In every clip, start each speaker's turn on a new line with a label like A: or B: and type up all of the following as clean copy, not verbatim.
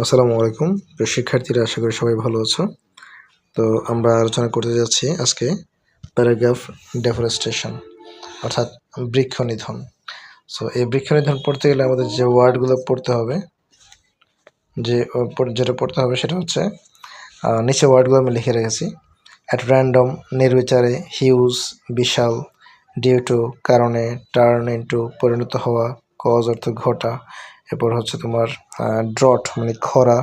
A: আসসালামু আলাইকুম প্রিয় শিক্ষার্থীরা, আশা করি সবাই ভালো আছো। তো আমরা আলোচনা করতে যাচ্ছি আজকে প্যারাগ্রাফ ডেফরেস্টেশন অর্থাৎ বৃক্ষ নিধন। সো এই বৃক্ষ নিধন পড়তে গেলে আমাদের যে ওয়ার্ডগুলো পড়তে হবে, যেটা পড়তে হবে সেটা হচ্ছে নিচে ওয়ার্ডগুলো আমি লিখে রেখেছি। অ্যাট র্যান্ডম, নির্বিচারে, হিউজ, বিশাল, ডিউ টু কারণে, টার্ন ইনটু পরিণত হওয়া, কজ অর্থ ঘটা, এরপর হচ্ছে তোমার ড্রট মানে খরা,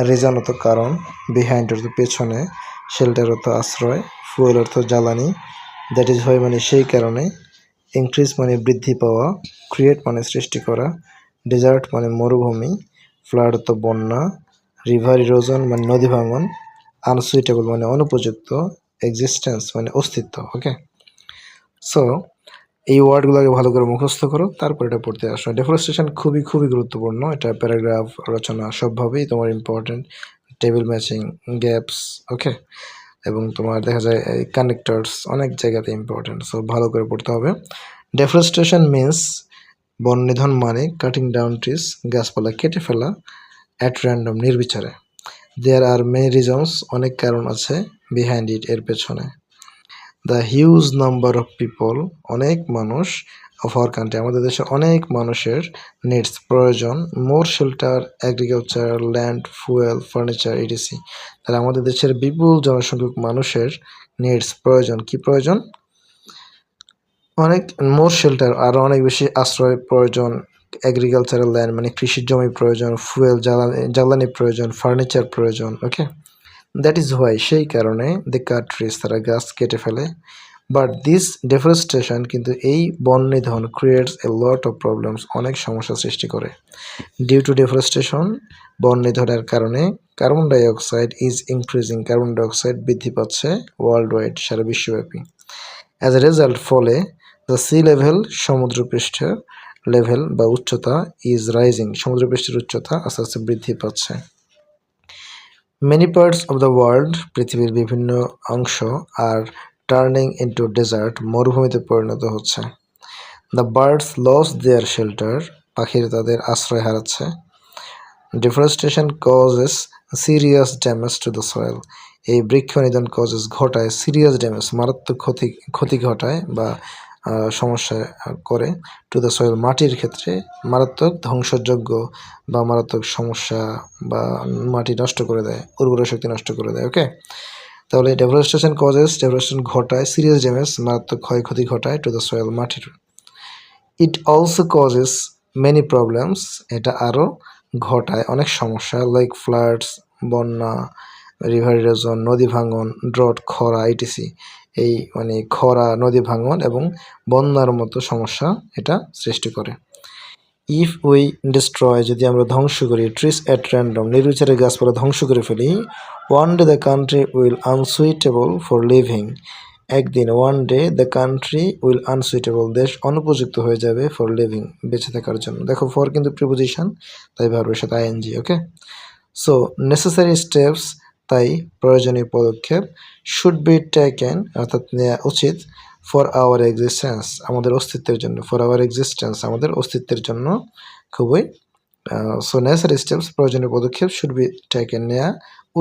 A: রিজন অর্থ কারণ, বিহাইন্ড অর্থ পেছনে, শেল্টার অর্থ আশ্রয়, ফুয়েল অর্থ জ্বালানি, দ্যাট ইজ হয় মানে সেই কারণে, ইনক্রিজ মানে বৃদ্ধি পাওয়া, ক্রিয়েট মানে সৃষ্টি করা, ডেজার্ট মানে মরুভূমি, ফ্লাড অর্থ বন্যা, রিভার ইরোজন মানে নদী ভাঙন, আনসুইটেবল মানে অনুপযুক্ত, এক্সিস্টেন্স মানে অস্তিত্ব। ওকে, সো এই ওয়ার্ডগুলোকে ভালো করে মুখস্থ করো, তারপর এটা পড়তে আসো। ডেফরেস্টেশন খুবই খুবই গুরুত্বপূর্ণ। এটা প্যারাগ্রাফ রচনা সবভাবেই তোমার ইম্পর্টেন্ট। টেবিল ম্যাচিং, গ্যাপস, ওকে, এবং তোমার দেখা যায় এই কানেক্টরস অনেক জায়গাতে ইম্পর্টেন্ট। সো ভালো করে পড়তে হবে। ডেফরেস্টেশন মিন্স বন নিধন মানে কাটিং ডাউন ট্রিজ, গাছপালা কেটে ফেলা, অ্যাট র্যান্ডম নির্বিচারে। দেয়ার আর মেনি রিজনস, অনেক কারণ আছে, বিহাইন্ড ইট এর পেছনে। The huge number of people, অনেক মানুষ, অফ আওয়ার কান্ট্রি আমাদের দেশে অনেক মানুষের নিডস প্রয়োজন, more shelter, agriculture, land, fuel, furniture, etc. তাহলে আমাদের দেশের বিপুল জনসংখ্যক মানুষের নিডস প্রয়োজন, কি প্রয়োজন? অনেক, মোর শেল্টার আরও অনেক বেশি আশ্রয় প্রয়োজন, এগ্রিকালচারাল ল্যান্ড মানে কৃষির জমি প্রয়োজন, ফুয়েল জ্বালানি প্রয়োজন, ফার্নিচার প্রয়োজন। ওকে, দ্যাট ইজ হোয়াই সেই কারণে দে কাট ট্রিজ তারা গাছ কেটে ফেলে। বাট দিস ডেফরেস্টেশন কিন্তু এই বন নিধন creates A lot of problems অনেক সমস্যা সৃষ্টি করে। ডিউ টু ডেফরেস্টেশন বন নিধনের কারণে carbon dioxide is increasing, carbon dioxide বৃদ্ধি পাচ্ছে ওয়ার্ল্ড ওয়াইড সারা বিশ্বব্যাপী। অ্যাজ এ রেজাল্ট ফলে দ্য সি লেভেল সমুদ্রপৃষ্ঠের লেভেল বা উচ্চতা ইজ রাইজিং, সমুদ্রপৃষ্ঠের উচ্চতা আস্তে আস্তে বৃদ্ধি পাচ্ছে। Many parts of the world, পৃথিবীর বিভিন্ন অংশ আর টার্নিং ইন্টু ডেজার্ট, মরুভূমিতে পরিণত হচ্ছে। The birds lose their shelter, পাখির তাদের আশ্রয় হারাচ্ছে। Deforestation causes serious damage to the soil, এই বৃক্ষ নিধন কজেস ঘটায় সিরিয়াস ড্যামেজ, মারাত্মক ক্ষতি ঘটায় বা সমস্যা করে, টু দ্য সয়েল মাটির ক্ষেত্রে মারাত্মক ধ্বংসযোগ্য বা মারাত্মক সমস্যা বা মাটি নষ্ট করে দেয়, উর্বর শক্তি নষ্ট করে দেয়। ওকে, তাহলে ডেফরেস্টেশন কজেস, ডেফরেস্টেশন ঘটায় সিরিয়াস ড্যামেজ, মারাত্মক ক্ষয়ক্ষতি ঘটায়, টু দ্য সয়েল মাটির। It also causes many problems, এটা আরও ঘটায় অনেক সমস্যা, লাইক ফ্লাডস বন্যা, রিভার ইরোজন নদী ভাঙন, ড্রট খরা, ইটিসি। এই মানে খরা, নদী ভাঙন এবং বন্যার মতো সমস্যা এটা সৃষ্টি করে। ইফ উই ডিস্ট্রয়, যদি আমরা ধ্বংস করি, ট্রিস অ্যাট র্যান্ডম, নির্বিচারে গাছপালা ধ্বংস করে ফেলি, one day the country will unsuitable for living, একদিন one day the country will unsuitable, দেশ অনুপযুক্ত হয়ে যাবে ফর লিভিং, বেঁচে থাকার জন্য। দেখো ফর কিন্তু প্রিপোজিশন, তাই ভার্বের সাথে আইএনজি। ওকে, সো নেসেসারি স্টেপস, তাই প্রয়োজনীয় পদক্ষেপ, শুড বি টেকেন অর্থাৎ নেওয়া উচিত, ফর আওয়ার এক্সিস্টেন্স আমাদের অস্তিত্বের জন্য, ফর আওয়ার এক্সিস্টেন্স আমাদের অস্তিত্বের জন্য খুবই। সো নেসেসারি স্টেপস প্রয়োজনীয় পদক্ষেপ, শুড বি টেকেন নেওয়া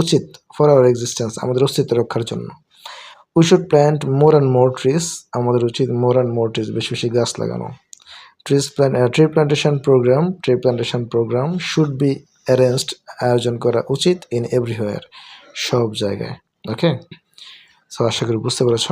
A: উচিত, ফর আওয়ার এক্সিস্টেন্স আমাদের অস্তিত্ব রক্ষার জন্য। We should plant more and more trees, আমাদের উচিত মোর অ্যান্ড মোর ট্রিজ, বেশি বেশি গাছ লাগানো। Tree plantation programme should be arranged, আয়োজন করা উচিত, ইন এভরিওয়্যার, সব জায়গায়। ওকে, সো আশা করি বুঝতে পেরেছ।